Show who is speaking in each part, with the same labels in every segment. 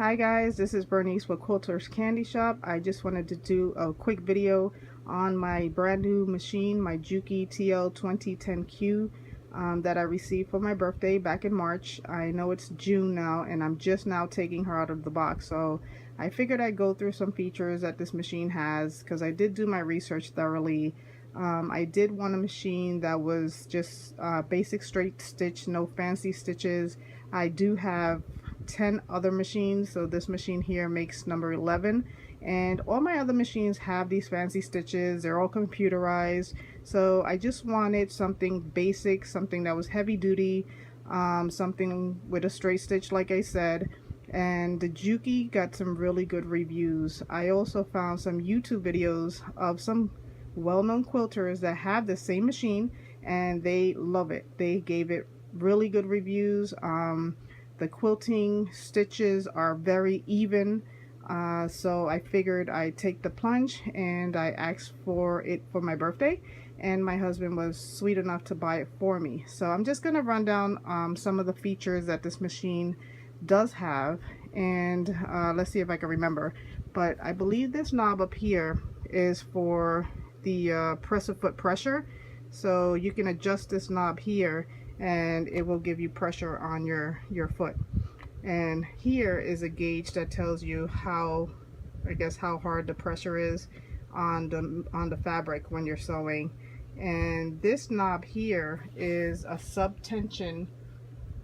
Speaker 1: Hi guys, this is Bernice with Quilter's Candy Shop. I just wanted to do a quick video on my brand new machine, my Juki TL 2010Q that I received for my birthday back in March. I know it's June now and I'm just now taking her out of the box, so I figured I'd go through some features that this machine has because I did do my research thoroughly. I did want a machine that was just basic straight stitch, no fancy stitches. I do have 10 other machines, so this machine here makes number 11, and all my other machines have these fancy stitches. They're all computerized, so I just wanted something basic, something that was heavy duty, something with a straight stitch like I said. And the Juki got some really good reviews. I also found some YouTube videos of some well-known quilters that have the same machine and they love it. They gave it really good reviews. The quilting stitches are very even, so I figured I'd take the plunge, and I asked for it for my birthday, and my husband was sweet enough to buy it for me. So I'm just going to run down some of the features that this machine does have, and let's see if I can remember. But I believe this knob up here is for the presser foot pressure, so you can adjust this knob here and it will give you pressure on your foot. And here is a gauge that tells you how, I guess, how hard the pressure is on the fabric when you're sewing. And this knob here is a sub-tension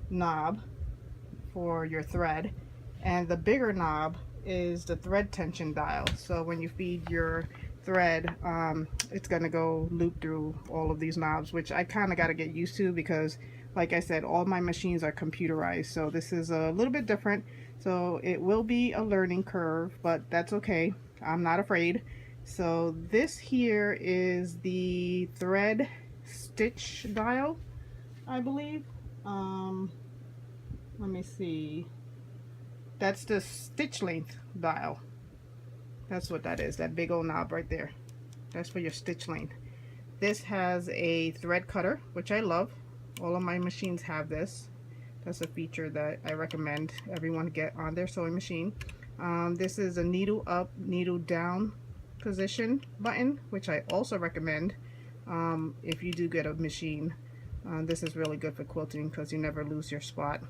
Speaker 1: knob for your thread, and the bigger knob is the thread tension dial. So when you feed your thread, it's gonna go loop through all of these knobs, which I kind of got to get used to because, like I said, all my machines are computerized, so this is a little bit different. So it will be a learning curve, but that's okay. I'm not afraid. So this here is the thread stitch dial, I believe. Let me see. That's the stitch length dial. That's what that is, that big old knob right there. That's for your stitch length. This has a thread cutter, which I love. All of my machines have this. That's a feature that I recommend everyone get on their sewing machine. This is a needle up, needle down position button, which I also recommend if you do get a machine. This is really good for quilting because you never lose your spot.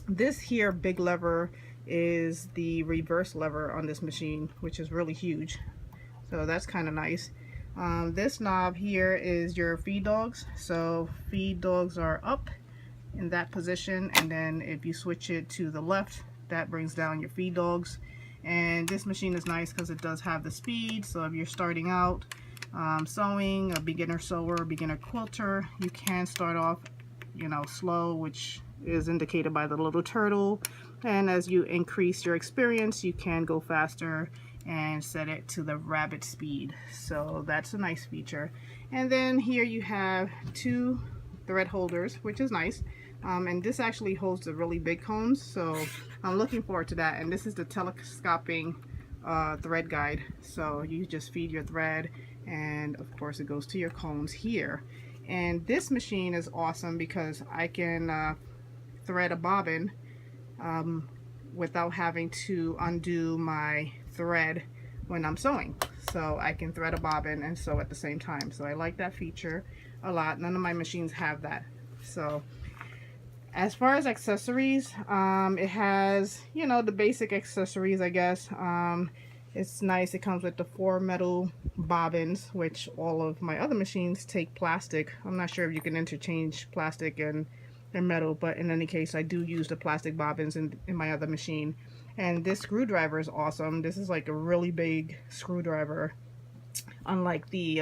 Speaker 1: This here big lever is the reverse lever on this machine, which is really huge, so that's kind of nice. This knob here is your feed dogs, so feed dogs are up in that position, and then if you switch it to the left, that brings down your feed dogs. And this machine is nice because it does have the speed, so if you're starting out sewing, a beginner sewer, beginner quilter, you can start off, you know, slow, which is indicated by the little turtle, and as you increase your experience you can go faster and set it to the rabbit speed. So that's a nice feature. And then here you have two thread holders, which is nice, and this actually holds the really big cones, so I'm looking forward to that. And this is the telescoping thread guide, so you just feed your thread and of course it goes to your cones here. And this machine is awesome because I can thread a bobbin without having to undo my thread when I'm sewing. So I can thread a bobbin and sew at the same time. So I like that feature a lot. None of my machines have that. So as far as accessories, it has, you know, the basic accessories, I guess. It's nice. It comes with the 4 metal bobbins, which all of my other machines take plastic. I'm not sure if you can interchange plastic and metal, but in any case I do use the plastic bobbins in my other machine. And this screwdriver is awesome. This is like a really big screwdriver, unlike the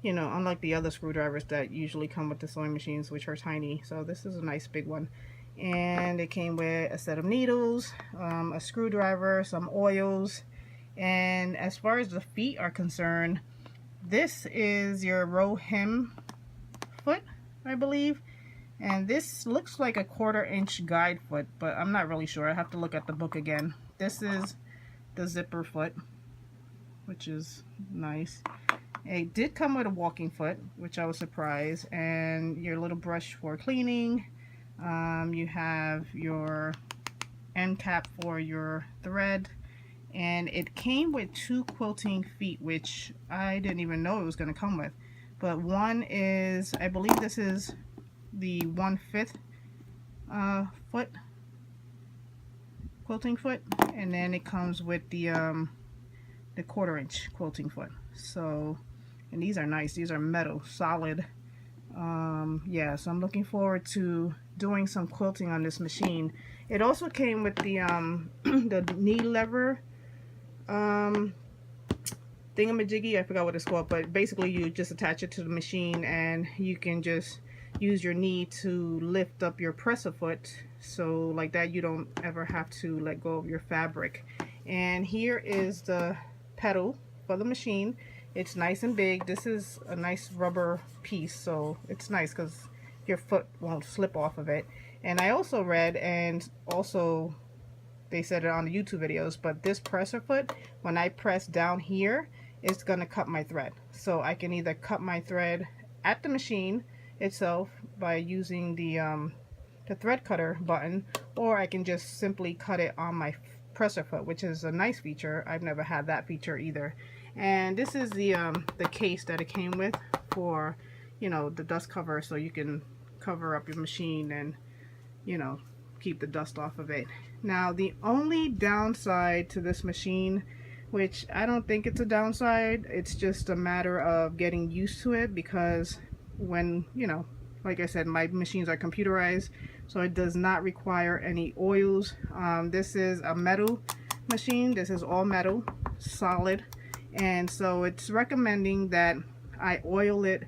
Speaker 1: unlike the other screwdrivers that usually come with the sewing machines, which are tiny. So this is a nice big one. And it came with a set of needles, a screwdriver, some oils. And as far as the feet are concerned, this is your row hem foot, I believe. And this looks like a 1/4 inch guide foot, but I'm not really sure. I have to look at the book again. This is the zipper foot, which is nice. It did come with a walking foot, which I was surprised, and your little brush for cleaning. You have your end cap for your thread. And it came with 2 quilting feet, which I didn't even know it was going to come with. But one is, I believe this is the 1/5 foot quilting foot, and then it comes with the 1/4 inch quilting foot. So, and these are nice. These are metal, solid. Yeah, so I'm looking forward to doing some quilting on this machine. It also came with the the knee lever thingamajiggy. I forgot what it's called, but basically you just attach it to the machine and you can just use your knee to lift up your presser foot, so like that you don't ever have to let go of your fabric. And here is the pedal for the machine. It's nice and big. This is a nice rubber piece, so it's nice because your foot won't slip off of it. And I also read, and also they said it on the YouTube videos, but this presser foot, when I press down here, it's gonna cut my thread. So I can either cut my thread at the machine itself by using the thread cutter button, or I can just simply cut it on my presser foot, which is a nice feature. I've never had that feature either. And this is the case that it came with for, you know, the dust cover, so you can cover up your machine and, you know, keep the dust off of it. Now the only downside to this machine, which I don't think it's a downside, it's just a matter of getting used to it, because when, you know, like I said, my machines are computerized, so it does not require any oils. This is a metal machine. This is all metal, solid, and so it's recommending that I oil it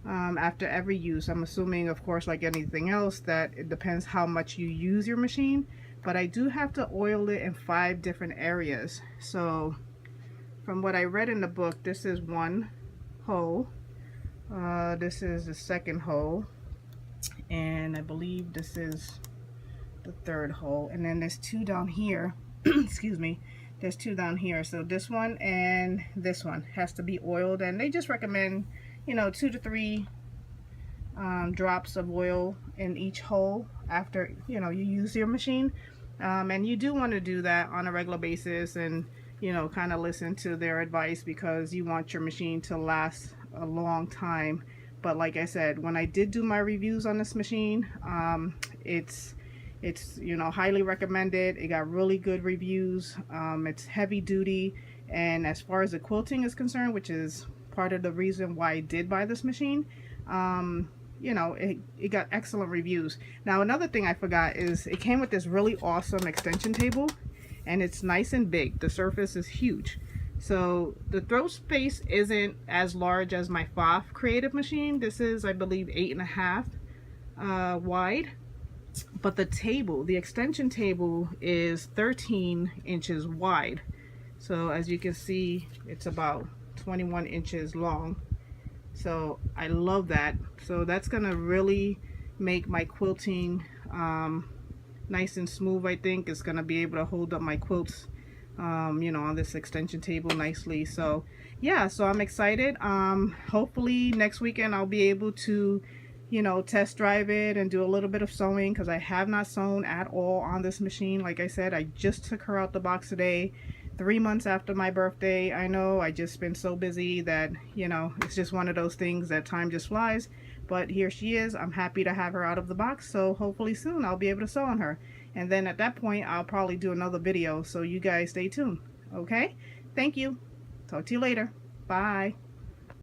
Speaker 1: after every use. I'm assuming, of course, like anything else, that it depends how much you use your machine, but I do have to oil it in 5 different areas. So from what I read in the book, this is one hole, this is the second hole, and I believe this is the 3rd hole, and then there's 2 down here. Excuse me, there's 2 down here. So this one and this one has to be oiled, and they just recommend, you know, 2 to 3 drops of oil in each hole after, you know, you use your machine. And you do want to do that on a regular basis, and, you know, kind of listen to their advice, because you want your machine to last a long time. But like I said, when I did do my reviews on this machine, it's you know, highly recommended. It got really good reviews. It's heavy duty, and as far as the quilting is concerned, which is part of the reason why I did buy this machine, you know, it got excellent reviews. Now another thing I forgot is it came with this really awesome extension table, and it's nice and big. The surface is huge. So the throat space isn't as large as my FOF creative machine. This is, I believe, 8.5 wide. But the table, the extension table, is 13 inches wide. So as you can see, it's about 21 inches long. So I love that. So that's gonna really make my quilting nice and smooth. I think it's gonna be able to hold up my quilts, you know, on this extension table nicely. So yeah, so I'm excited. Hopefully next weekend I'll be able to, you know, test drive it and do a little bit of sewing, because I have not sewn at all on this machine. Like I said, I just took her out the box today, 3 months after my birthday. I know I just been so busy that, you know, it's just one of those things that time just flies. But here she is. I'm happy to have her out of the box, so hopefully soon I'll be able to sew on her. And then at that point I'll probably do another video, so you guys stay tuned. Okay, thank you. Talk to you later. Bye.